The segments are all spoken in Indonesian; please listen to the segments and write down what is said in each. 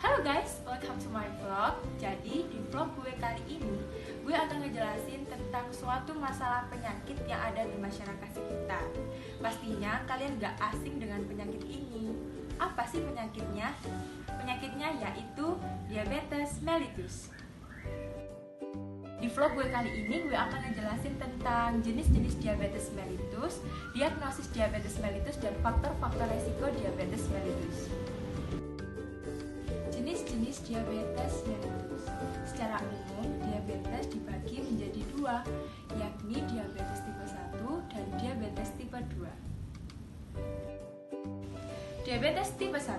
Halo guys, welcome to my vlog. Jadi di vlog gue kali ini, gue akan ngejelasin tentang suatu masalah penyakit yang ada di masyarakat sekitar. Pastinya kalian gak asing dengan penyakit ini. Apa sih penyakitnya? Penyakitnya yaitu diabetes mellitus. Di vlog gue kali ini, gue akan ngejelasin tentang jenis-jenis diabetes mellitus, diagnosis diabetes mellitus, dan faktor-faktor resiko diabetes mellitus. Jenis-jenis diabetes mellitus. Secara umum, diabetes dibagi menjadi dua, yakni diabetes tipe 1 dan diabetes tipe 2. Diabetes tipe 1.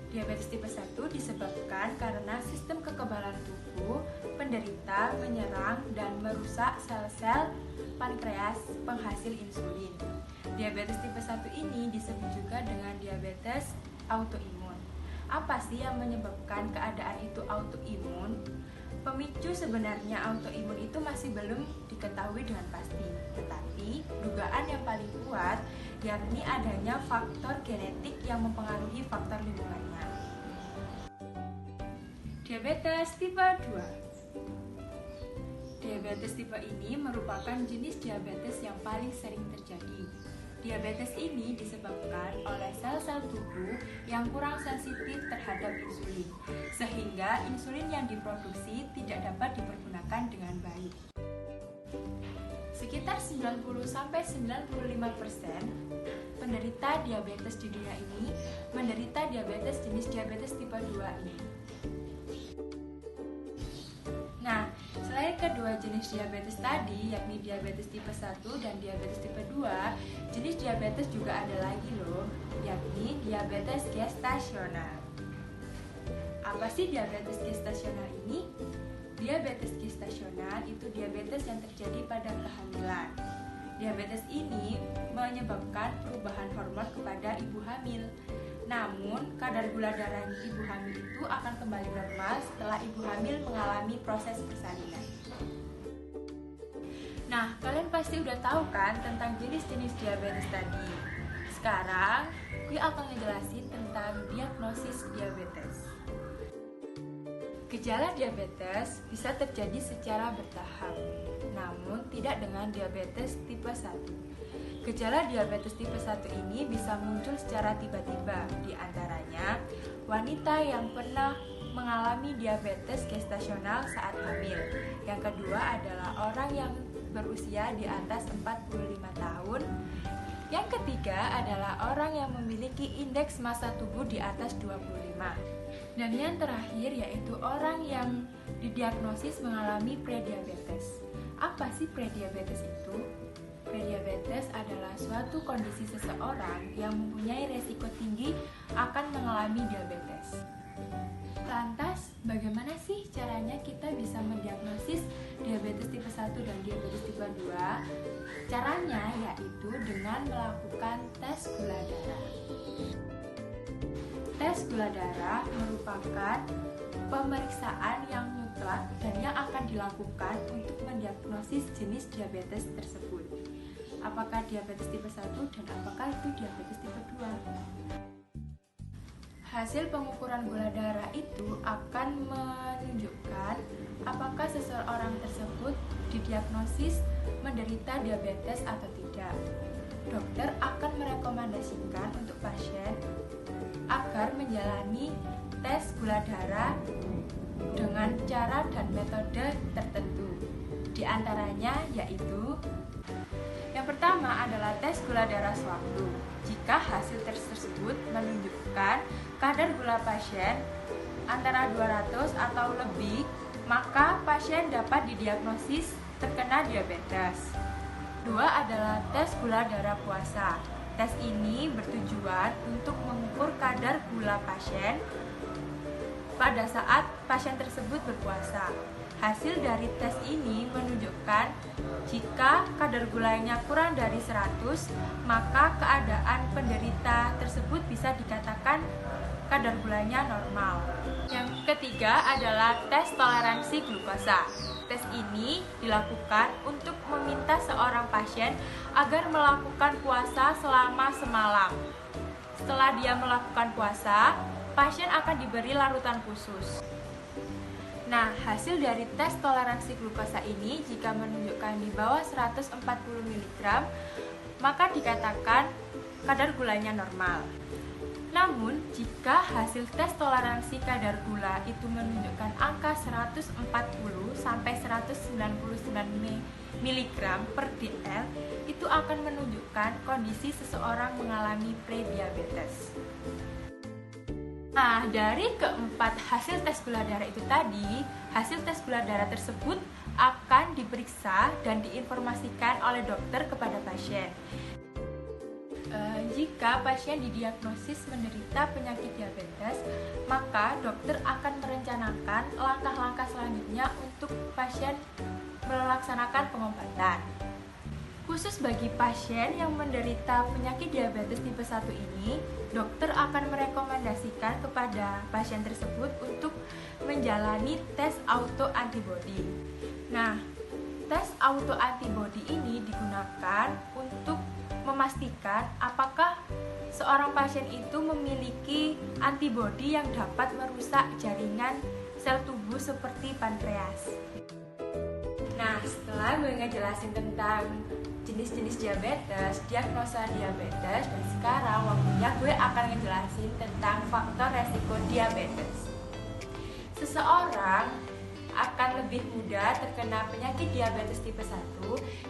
Diabetes tipe 1 disebabkan karena sistem kekebalan tubuh penderita menyerang dan merusak sel-sel pankreas penghasil insulin. Diabetes tipe 1 ini disebut juga dengan diabetes autoimun. Apa sih yang menyebabkan keadaan itu autoimun? Pemicu sebenarnya autoimun itu masih belum diketahui dengan pasti, tetapi dugaan yang paling kuat yakni adanya faktor genetik yang mempengaruhi faktor lingkungannya. Diabetes tipe 2. Diabetes tipe ini merupakan jenis diabetes yang paling sering terjadi. Diabetes ini disebabkan oleh sel-sel tubuh yang kurang sensitif terhadap insulin, sehingga insulin yang diproduksi tidak dapat dipergunakan dengan baik. Sekitar 90-95% penderita diabetes di dunia ini menderita diabetes jenis diabetes tipe 2 ini. Nah, selain kedua jenis diabetes tadi, yakni diabetes tipe 1 dan diabetes tipe 2, jenis diabetes juga ada lagi loh, yakni diabetes gestasional. Apa sih diabetes gestasional ini? Diabetes gestasional itu diabetes yang terjadi pada kehamilan. Diabetes ini menyebabkan perubahan hormon kepada ibu hamil. Namun, kadar gula darah ibu hamil itu akan kembali normal setelah ibu hamil mengalami proses persalinan. Nah, kalian pasti udah tahu kan tentang jenis-jenis diabetes tadi. Sekarang, gue akan ngejelasin tentang diagnosis diabetes. Gejala diabetes bisa terjadi secara bertahap, namun tidak dengan diabetes tipe 1. Gejala diabetes tipe 1 ini bisa muncul secara tiba-tiba, di antaranya wanita yang pernah mengalami diabetes gestasional saat hamil. Yang kedua adalah orang yang berusia di atas 45 tahun. Yang ketiga adalah orang yang memiliki indeks massa tubuh di atas 25. Dan yang terakhir yaitu orang yang didiagnosis mengalami prediabetes. Apa sih prediabetes itu? Prediabetes adalah suatu kondisi seseorang yang mempunyai resiko tinggi akan mengalami diabetes. Lantas, bagaimana sih caranya kita bisa mendiagnosis diabetes tipe 1 dan diabetes tipe 2? Caranya yaitu dengan melakukan tes gula darah. Tes gula darah merupakan pemeriksaan yang mutlak dan yang akan dilakukan untuk mendiagnosis jenis diabetes tersebut. Apakah diabetes tipe 1 dan apakah itu diabetes tipe 2? Hasil pengukuran gula darah itu akan menunjukkan apakah seseorang tersebut didiagnosis menderita diabetes atau tidak. Dokter akan merekomendasikan untuk pasien agar menjalani tes gula darah dengan cara dan metode tertentu. Di antaranya yaitu yang pertama adalah tes gula darah sewaktu. Jika hasil tes tersebut menunjukkan kadar gula pasien antara 200 atau lebih, maka pasien dapat didiagnosis terkena diabetes. Kedua adalah tes gula darah puasa. Tes ini bertujuan untuk mengukur kadar gula pasien pada saat pasien tersebut berpuasa. Hasil dari tes ini menunjukkan jika kadar gulanya kurang dari 100, maka keadaan penderita tersebut bisa dikatakan kadar gulanya normal. Yang ketiga adalah tes toleransi glukosa. Tes ini dilakukan untuk meminta seorang pasien agar melakukan puasa selama semalam. Setelah dia melakukan puasa, pasien akan diberi larutan khusus. Nah, hasil dari tes toleransi glukosa ini jika menunjukkan di bawah 140 mg, maka dikatakan kadar gulanya normal. Namun, jika hasil tes toleransi kadar gula itu menunjukkan angka 140 sampai 199 mg per dl, itu akan menunjukkan kondisi seseorang mengalami prediabetes. Nah, dari keempat hasil tes gula darah itu tadi, hasil tes gula darah tersebut akan diperiksa dan diinformasikan oleh dokter kepada pasien. Jika pasien didiagnosis menderita penyakit diabetes, maka dokter akan merencanakan langkah-langkah selanjutnya untuk pasien melaksanakan pengobatan. Khusus bagi pasien yang menderita penyakit diabetes tipe 1 ini, dokter akan merekomendasikan kepada pasien tersebut untuk menjalani tes autoantibody. Nah, tes autoantibody ini digunakan untuk memastikan apakah seorang pasien itu memiliki antibodi yang dapat merusak jaringan sel tubuh seperti pankreas. Nah, setelah gue ngejelasin tentang jenis-jenis diabetes, diagnosa diabetes, dan sekarang waktunya gue akan ngejelasin tentang faktor resiko diabetes. Seseorang akan lebih mudah terkena penyakit diabetes tipe 1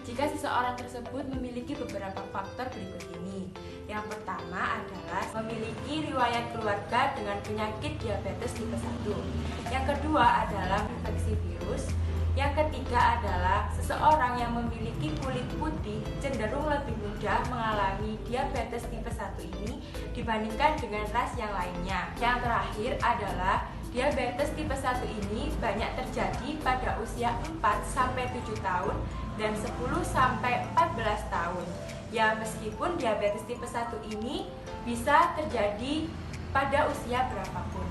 jika seseorang tersebut memiliki beberapa faktor berikut ini. Yang pertama adalah memiliki riwayat keluarga dengan penyakit diabetes tipe 1. Yang kedua adalah infeksi virus. Yang ketiga adalah seseorang yang memiliki kulit putih cenderung lebih mudah mengalami diabetes tipe 1 ini dibandingkan dengan ras yang lainnya. Yang terakhir adalah diabetes tipe 1 ini banyak terjadi pada usia 4-7 tahun dan 10-14 tahun. Ya, meskipun diabetes tipe 1 ini bisa terjadi pada usia berapapun.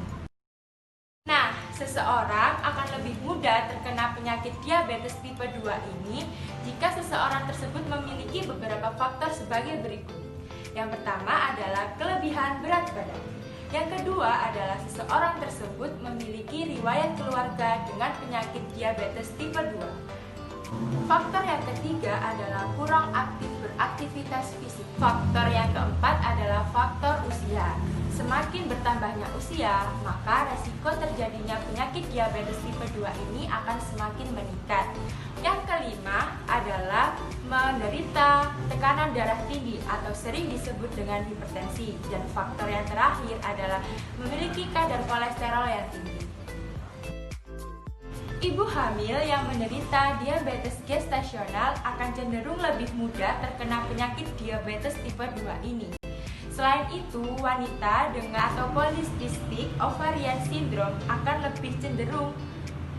Nah, seseorang akan lebih mudah terkena penyakit diabetes tipe 2 ini jika seseorang tersebut memiliki beberapa faktor sebagai berikut. Yang pertama adalah kelebihan berat badan. Yang kedua adalah seseorang tersebut memiliki riwayat keluarga dengan penyakit diabetes tipe 2. Faktor yang ketiga adalah kurang aktif beraktivitas fisik. Faktor yang keempat adalah faktor usia. Semakin bertambahnya usia, maka resiko terjadinya penyakit diabetes tipe 2 ini akan semakin meningkat. Yang kelima adalah menderita tekanan darah tinggi atau sering disebut dengan hipertensi. Dan faktor yang terakhir adalah memiliki kadar kolesterol yang tinggi. Ibu hamil yang menderita diabetes gestasional akan cenderung lebih mudah terkena penyakit diabetes tipe 2 ini. Selain itu, wanita dengan atau polycystic ovarian syndrome akan lebih cenderung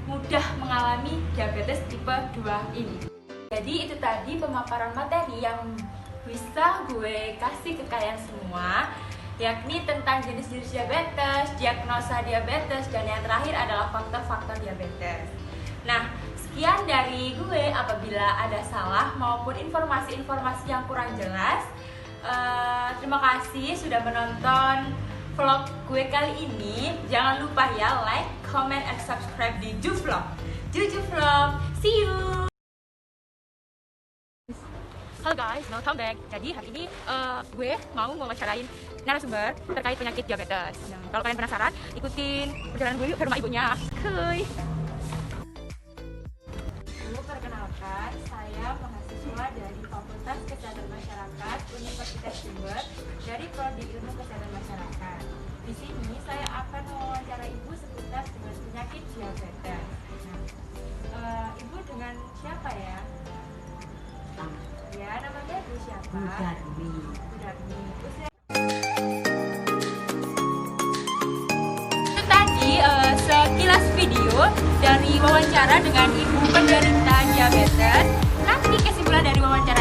mudah mengalami diabetes tipe 2 ini. Jadi itu tadi pemaparan materi yang bisa gue kasih ke kalian semua, yakni tentang jenis-jenis diabetes, diagnosa diabetes, dan yang terakhir adalah faktor-faktor diabetes. Nah, sekian dari gue. Apabila ada salah maupun informasi-informasi yang kurang jelas, terima kasih sudah menonton vlog gue kali ini. Jangan lupa ya like, comment, and subscribe di Juvlog. Juvlog, see you. Halo guys, welcome back. Jadi hari ini gue mau mewawancarain narasumber terkait penyakit diabetes. Nah, kalau kalian penasaran, ikutin perjalanan gue yuk ke rumah ibunya. Kuy. Perkenalkan, saya mahasiswa dari Fakultas Kesehatan Masyarakat Universitas Jember dari Prodi Ilmu Kesehatan Masyarakat. Di sini saya akan mewawancara ibu seputar dengan penyakit diabetes. Nah, ibu dengan siapa ya? Ya, namanya ibu siapa? Bu Darmi. Itu tadi sekilas video dari wawancara dengan ibu penderita diabetes. Nanti kesimpulan dari wawancara